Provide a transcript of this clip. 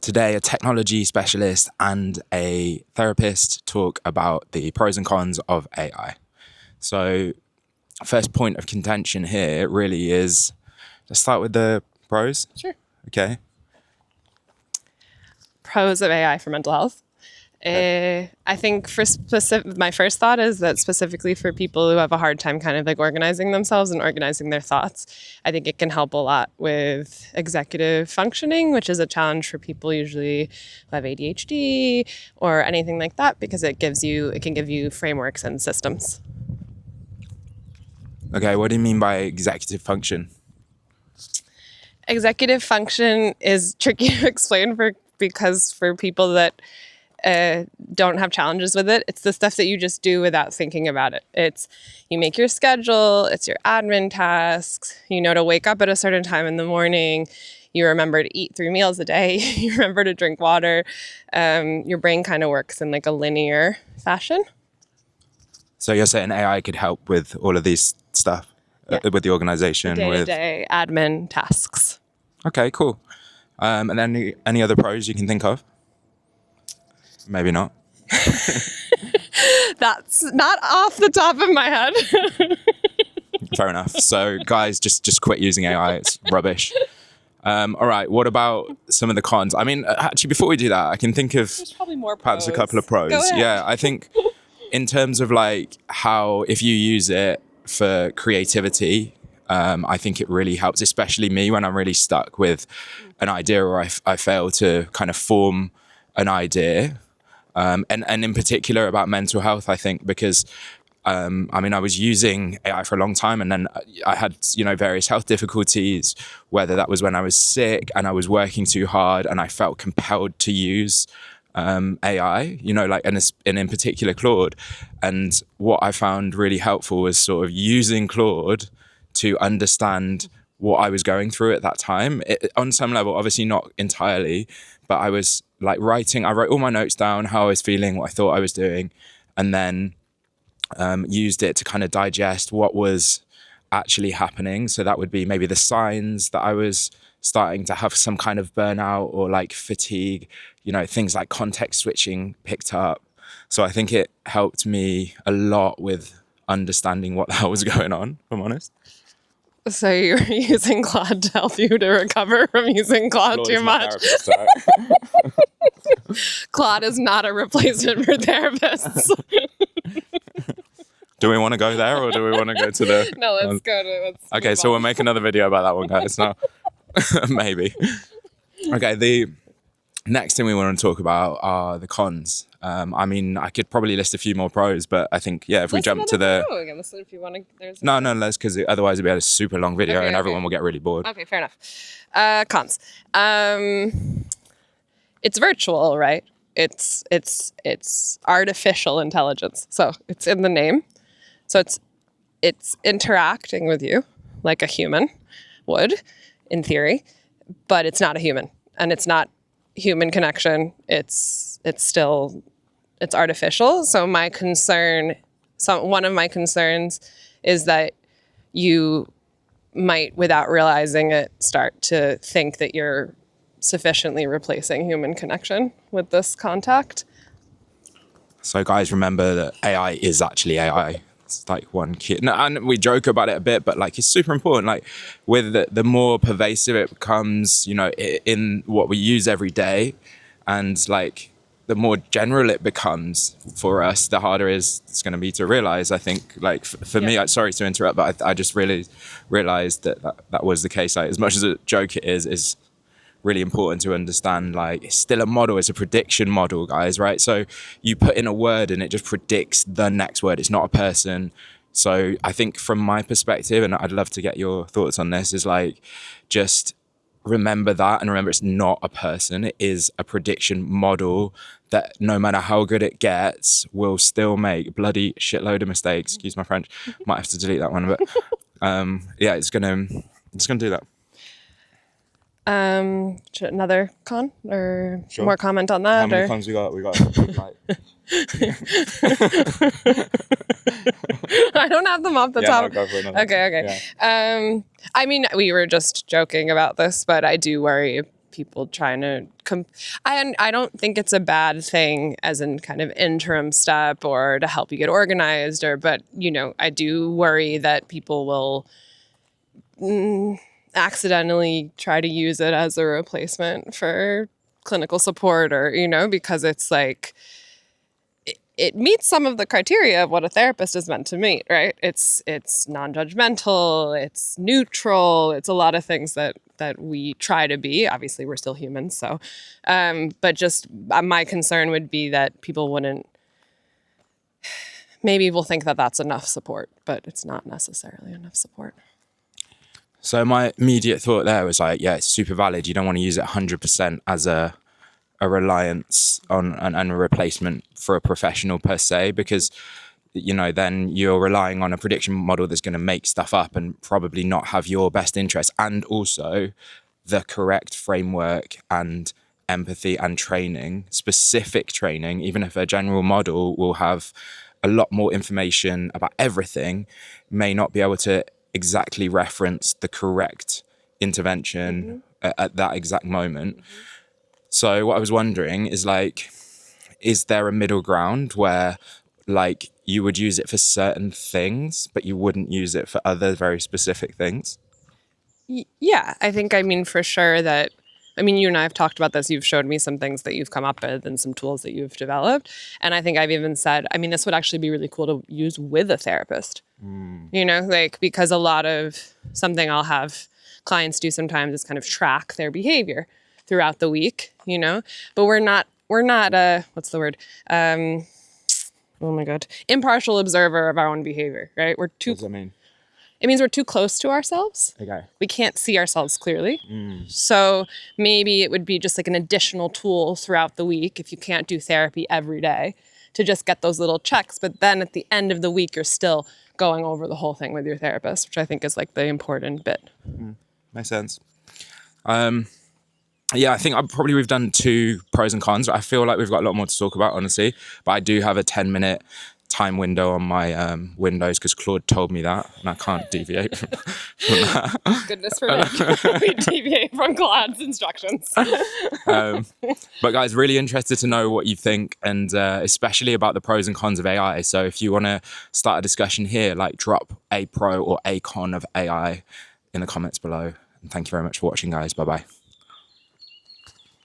Today, a technology specialist and a therapist talk about the pros and cons of AI. So, first point of contention here really is, let's start with the pros. Sure. Okay. Pros of AI for mental health. I think for my first thought is that specifically for people who have a hard time kind of like organizing themselves and organizing their thoughts, I think it can help a lot with executive functioning, which is a challenge for people usually who have ADHD or anything like that, because it can give you frameworks and systems. Okay, what do you mean by executive function? Executive function is tricky to explain because for people that don't have challenges with it, it's the stuff that you just do without thinking about it. It's you make your schedule, it's your admin tasks, you know to wake up at a certain time in the morning, you remember to eat 3 meals a day, you remember to drink water. Your brain kind of works in like a linear fashion. So you're saying AI could help with all of these stuff, with the organization, Day-to-day admin tasks. Okay, cool. And then any other pros you can think of? Maybe not. That's not off the top of my head. Fair enough. So guys, just quit using AI. It's rubbish. All right. What about some of the cons? I mean, actually, before we do that, I can think of There's probably more pros. Perhaps a couple of pros. Go ahead. Yeah, I think in terms of like how if you use it for creativity, I think it really helps, especially me when I'm really stuck with an idea or I fail to kind of form an idea. And in particular about mental health, I think, because I was using AI for a long time, and then I had, various health difficulties, whether that was when I was sick and I was working too hard and I felt compelled to use AI, and in particular Claude. And what I found really helpful was sort of using Claude to understand what I was going through at that time. On some level, obviously not entirely, but I was like I wrote all my notes down, how I was feeling, what I thought I was doing, and then used it to kind of digest what was actually happening. So that would be maybe the signs that I was starting to have some kind of burnout or like fatigue, things like context switching picked up. So I think it helped me a lot with understanding what the hell was going on, if I'm honest. So you're using Claude to help you to recover from using Claude too much? Claude is not a replacement for therapists. Do we want to go there or do we want to go to the... No, let's go to... Okay, so we'll make another video about that one, guys. No, maybe. Okay, the next thing we want to talk about are the cons. I could probably list a few more pros, but I think, if we jump to the... Listen if you want to... No, let's, because otherwise it'd be a super long video and everyone will get really bored. Okay, fair enough. Cons. It's virtual, right? It's artificial intelligence. So it's in the name. So it's interacting with you like a human would, in theory, but it's not a human, and it's not human connection. It's artificial. So one of my concerns is that you might, without realizing it, start to think that you're sufficiently replacing human connection with this contact. So guys, remember that AI is actually AI. It's like one key, and we joke about it a bit, but like it's super important. Like with the more pervasive it becomes, in what we use every day, and like the more general it becomes for us, the harder it's going to be to realize. I think, like for me, sorry to interrupt, but I just really realized that was the case. Like as much as a joke it is really important to understand, like it's still a model, it's a prediction model, guys, right? So you put in a word and it just predicts the next word. It's not a person. So I think from my perspective, and I'd love to get your thoughts on this, is like just remember that, and remember it's not a person, it is a prediction model that no matter how good it gets will still make bloody shitload of mistakes. Excuse my French, might have to delete that one, but it's gonna do that. Another con or Sure. More comment on that? How many cons we got? Like... I don't have them off the top. No, go for another. Okay. Yeah. We were just joking about this, but I do worry people trying to I don't think it's a bad thing as in kind of interim step or to help you get organized but I do worry that people will accidentally try to use it as a replacement for clinical support or because it's like it meets some of the criteria of what a therapist is meant to meet, right? It's non-judgmental, it's neutral, it's a lot of things that we try to be. Obviously, we're still humans, so. But just my concern would be that people wouldn't. Maybe will think that that's enough support, but it's not necessarily enough support. So my immediate thought there was like, yeah, it's super valid. You don't want to use it 100% as a reliance on and a replacement for a professional per se, because then you're relying on a prediction model that's going to make stuff up and probably not have your best interest, and also the correct framework and empathy and training, specific training. Even if a general model will have a lot more information about everything, may not be able to exactly reference the correct intervention at that exact moment. So what I was wondering is like, is there a middle ground where like you would use it for certain things, but you wouldn't use it for other very specific things? Yeah, I think, for sure that, you and I have talked about this. You've showed me some things that you've come up with and some tools that you've developed. And I think I've even said, this would actually be really cool to use with a therapist, because a lot of something I'll have clients do sometimes is kind of track their behavior throughout the week, but we're not what's the word? Oh my God. Impartial observer of our own behavior, right? What does that mean? It means we're too close to ourselves. Okay. We can't see ourselves clearly. So maybe it would be just like an additional tool throughout the week if you can't do therapy every day to just get those little checks. But then at the end of the week, you're still going over the whole thing with your therapist, which I think is like the important bit. Makes sense. Yeah, I think we've done 2 pros and cons. I feel like we've got a lot more to talk about, honestly. But I do have a 10-minute time window on my Windows because Claude told me that, and I can't deviate from that. Goodness forbid we deviate from Claude's instructions. But guys, really interested to know what you think, and especially about the pros and cons of AI. So if you want to start a discussion here, like drop a pro or a con of AI in the comments below. And thank you very much for watching, guys. Bye-bye.